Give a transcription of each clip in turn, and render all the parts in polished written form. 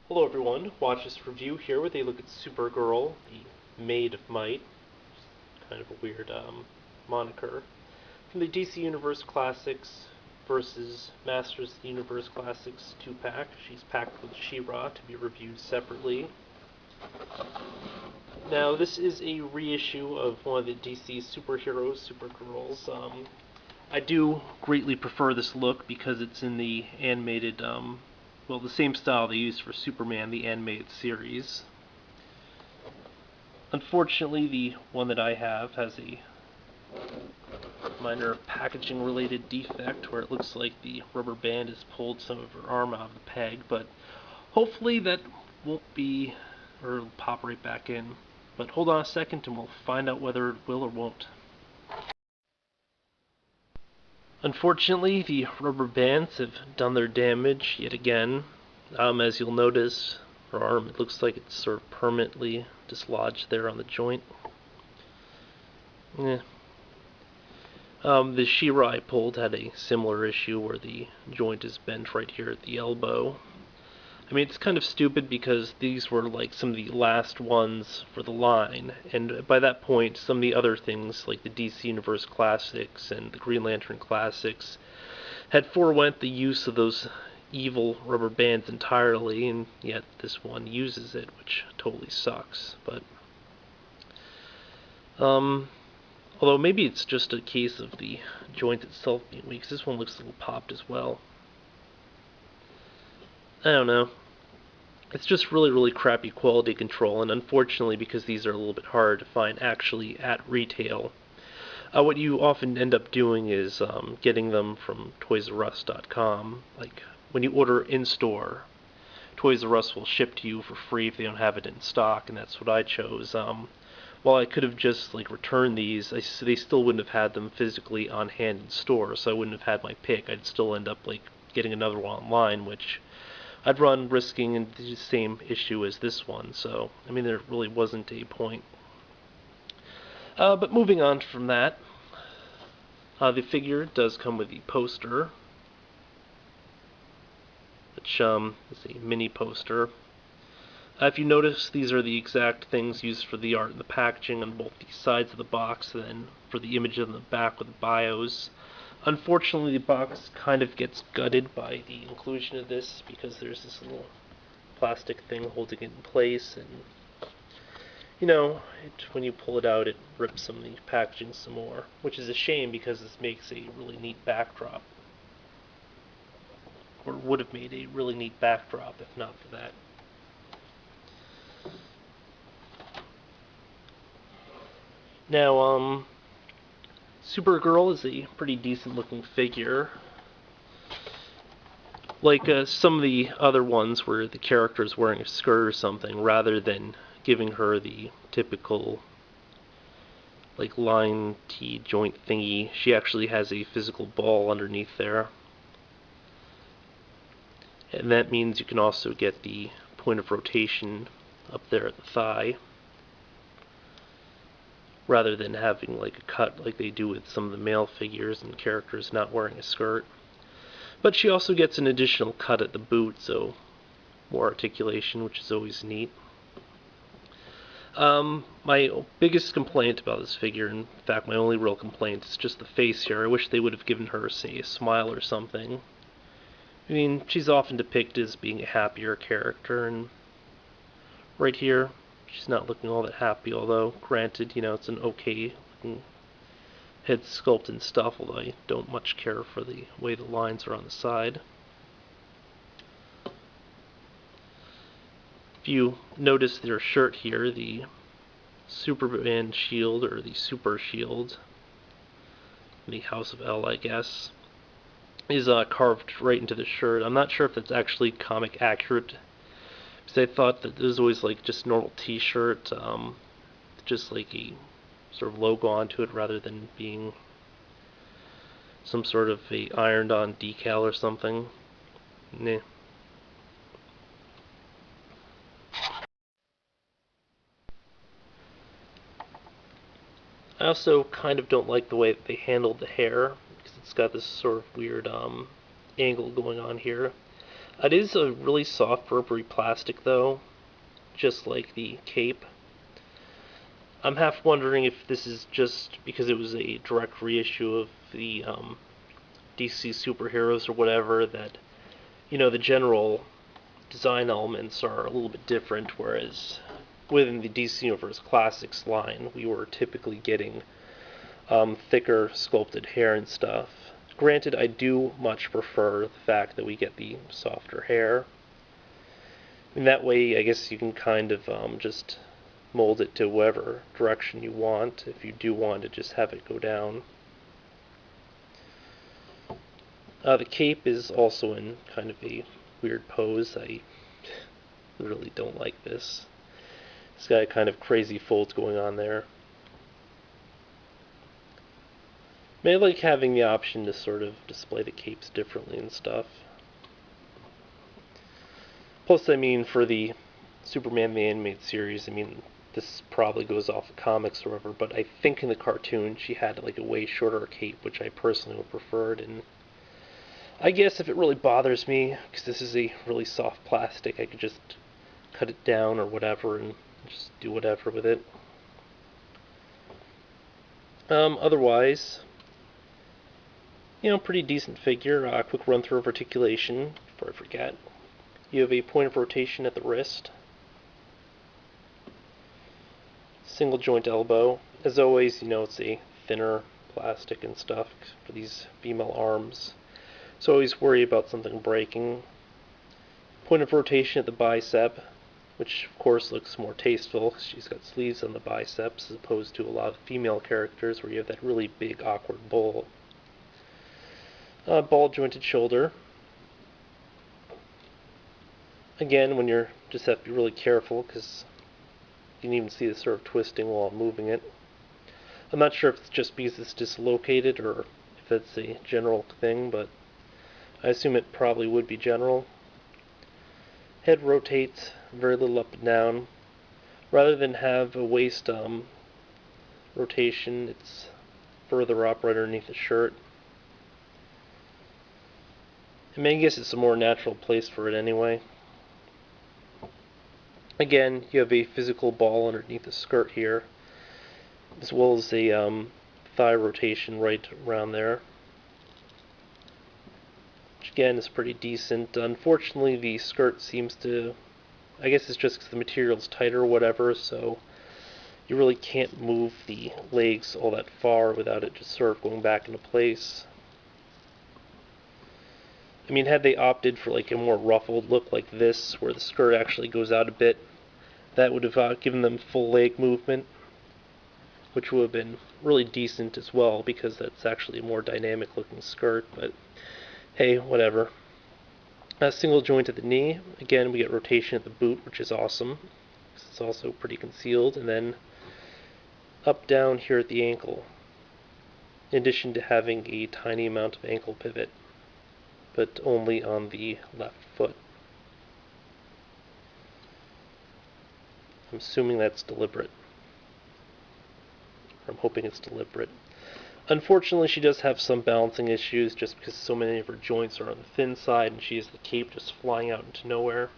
Hello everyone, watch this review here with a look at Supergirl, the Maid of Might. Kind of a weird moniker. From the DC Universe Classics versus Masters of the Universe Classics 2-pack. She's packed with She-Ra to be reviewed separately. Now this is a reissue of one of the DC superheroes, Supergirls. I do greatly prefer this look because it's in the animated well, the same style they used for Superman, the animated series. Unfortunately, the one that I have has a minor packaging related defect where it looks like the rubber band has pulled some of her arm out of the peg, but hopefully that won't be, or it'll pop right back in. But hold on a second and we'll find out whether it will or won't. Unfortunately, the rubber bands have done their damage yet again. As you'll notice, her arm, it looks like it's sort of permanently dislodged there on the joint. The She-Ra I pulled had a similar issue where the joint is bent right here at the elbow. I mean, it's kind of stupid because these were like some of the last ones for the line, and by that point, some of the other things like the DC Universe Classics and the Green Lantern Classics had forewent the use of those evil rubber bands entirely, and yet this one uses it, which totally sucks. But although maybe it's just a case of the joint itself being weak, because this one looks a little popped as well. I don't know. It's just really crappy quality control, and unfortunately, because these are a little bit hard to find actually at retail, what you often end up doing is getting them from ToysRUs.com. Like, when you order in-store, Toys R Us will ship to you for free if they don't have it in stock, and that's what I chose. While I could have just like returned these, they still wouldn't have had them physically on hand in store, so I wouldn't have had my pick. I'd still end up like getting another one online, which I'd run risking the same issue as this one. So I mean, there really wasn't a point. But moving on from that, the figure does come with the poster, which is a mini poster. If you notice, these are the exact things used for the art and the packaging on both the sides of the box, and then for the image on the back with the bios. Unfortunately, the box kind of gets gutted by the inclusion of this because there's this little plastic thing holding it in place, and you know, when you pull it out, it rips some of the packaging some more, which is a shame because this makes a really neat backdrop. Or would have made a really neat backdrop if not for that. Now, Supergirl is a pretty decent looking figure. Like some of the other ones where the character is wearing a skirt or something, rather than giving her the typical like line T joint thingy, she actually has a physical ball underneath there. And that means you can also get the point of rotation up there at the thigh, rather than having like a cut like they do with some of the male figures and characters not wearing a skirt. But she also gets an additional cut at the boot, so more articulation, which is always neat. My biggest complaint about this figure, in fact my only real complaint, is just the face here. I wish they would have given her, say, a smile or something. I mean, she's often depicted as being a happier character, and right here, she's not looking all that happy, although, granted, you know, it's an okay looking head sculpt and stuff, although I don't much care for the way the lines are on the side. If you notice their shirt here, the Superman shield, or the Super Shield, the House of L, I guess, is carved right into the shirt. I'm not sure if that's actually comic accurate, because I thought that this was always like just a normal t-shirt, just like a sort of logo onto it rather than being some sort of a ironed on decal or something. Nah. I also kind of don't like the way that they handled the hair, because it's got this sort of weird angle going on here. It is a really soft, rubbery plastic, though, just like the cape. I'm half wondering if this is just because it was a direct reissue of the DC Superheroes or whatever, that, the general design elements are a little bit different, whereas within the DC Universe Classics line, we were typically getting thicker sculpted hair and stuff. Granted, I do much prefer the fact that we get the softer hair. In that way, I guess you can kind of just mold it to whatever direction you want, if you do want to just have it go down. The cape is also in kind of a weird pose. I really don't like this. It's got kind of crazy folds going on there. I like having the option to sort of display the capes differently and stuff. Plus, I mean, for the Superman the Animated Series, I mean, this probably goes off of comics or whatever, but I think in the cartoon she had like a way shorter cape, which I personally would preferred. And I guess if it really bothers me, because this is a really soft plastic, I could just cut it down or whatever and just do whatever with it. Otherwise, pretty decent figure. Quick run through of articulation before I forget. You have a point of rotation at the wrist. Single joint elbow. As always, it's a thinner plastic and stuff for these female arms. So always worry about something breaking. Point of rotation at the bicep, which of course looks more tasteful because she's got sleeves on the biceps as opposed to a lot of female characters where you have that really big awkward bowl. Ball jointed shoulder. Again, when you're just have to be really careful because you can even see the sort of twisting while moving it. I'm not sure if it's just because it's dislocated or if it's a general thing, but I assume it probably would be general. Head rotates very little up and down. Rather than have a waist rotation, it's further up right underneath the shirt. I mean, I guess it's a more natural place for it anyway. Again, you have a physical ball underneath the skirt here, as well as a thigh rotation right around there, which again is pretty decent. Unfortunately, the skirt seems to, I guess it's just because the material's tighter or whatever, so you really can't move the legs all that far without it just sort of going back into place. I mean, had they opted for like a more ruffled look like this, where the skirt actually goes out a bit, that would have given them full leg movement, which would have been really decent as well, because that's actually a more dynamic looking skirt, but hey, whatever. A single joint at the knee. Again, we get rotation at the boot, which is awesome. It's also pretty concealed, and then up down here at the ankle, in addition to having a tiny amount of ankle pivot, but only on the left foot. I'm assuming that's deliberate. I'm hoping it's deliberate. Unfortunately, she does have some balancing issues just because so many of her joints are on the thin side and she has the cape just flying out into nowhere.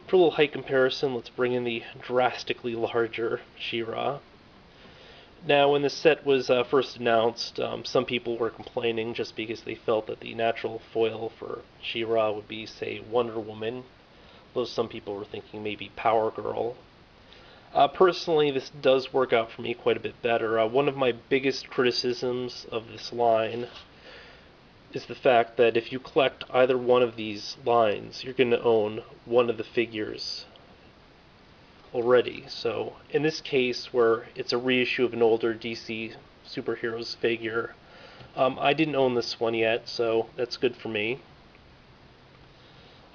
For a little height comparison, let's bring in the drastically larger She-Ra. Now, when this set was first announced, some people were complaining just because they felt that the natural foil for She-Ra would be, say, Wonder Woman, though some people were thinking maybe Power Girl. Personally, this does work out for me quite a bit better. One of my biggest criticisms of this line is the fact that if you collect either one of these lines, you're going to own one of the figures already. So in this case, where it's a reissue of an older DC Superheroes figure, I didn't own this one yet, so that's good for me.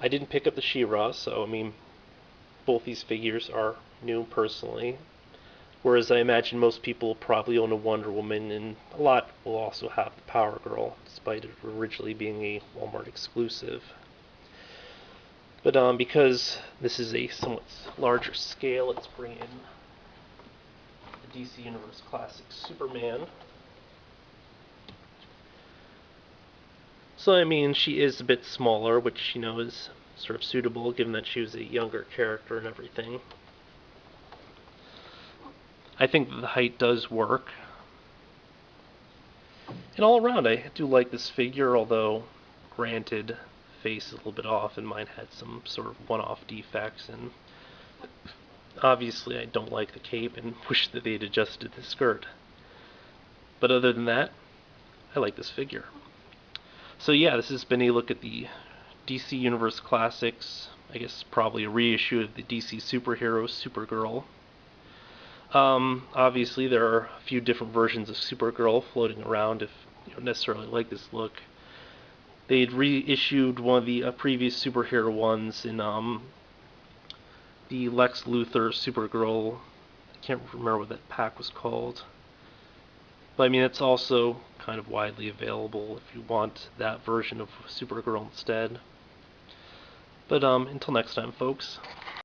I didn't pick up the She-Ra, so I mean, both these figures are new personally, whereas I imagine most people probably own a Wonder Woman, and a lot will also have the Power Girl, despite it originally being a Walmart exclusive. But because this is a somewhat larger scale, let's bring in the DC Universe Classic Superman. So I mean, she is a bit smaller, which is sort of suitable given that she was a younger character and everything. I think that the height does work. And all around, I do like this figure, although, granted, face is a little bit off, and mine had some sort of one-off defects, and obviously I don't like the cape and wish that they'd adjusted the skirt. But other than that, I like this figure. So yeah, this has been a look at the DC Universe Classics. I guess probably a reissue of the DC Superhero Supergirl. Obviously there are a few different versions of Supergirl floating around if you don't necessarily like this look. They'd reissued one of the previous superhero ones in the Lex Luthor Supergirl. I can't remember what that pack was called. But I mean, it's also kind of widely available if you want that version of Supergirl instead. But until next time, folks.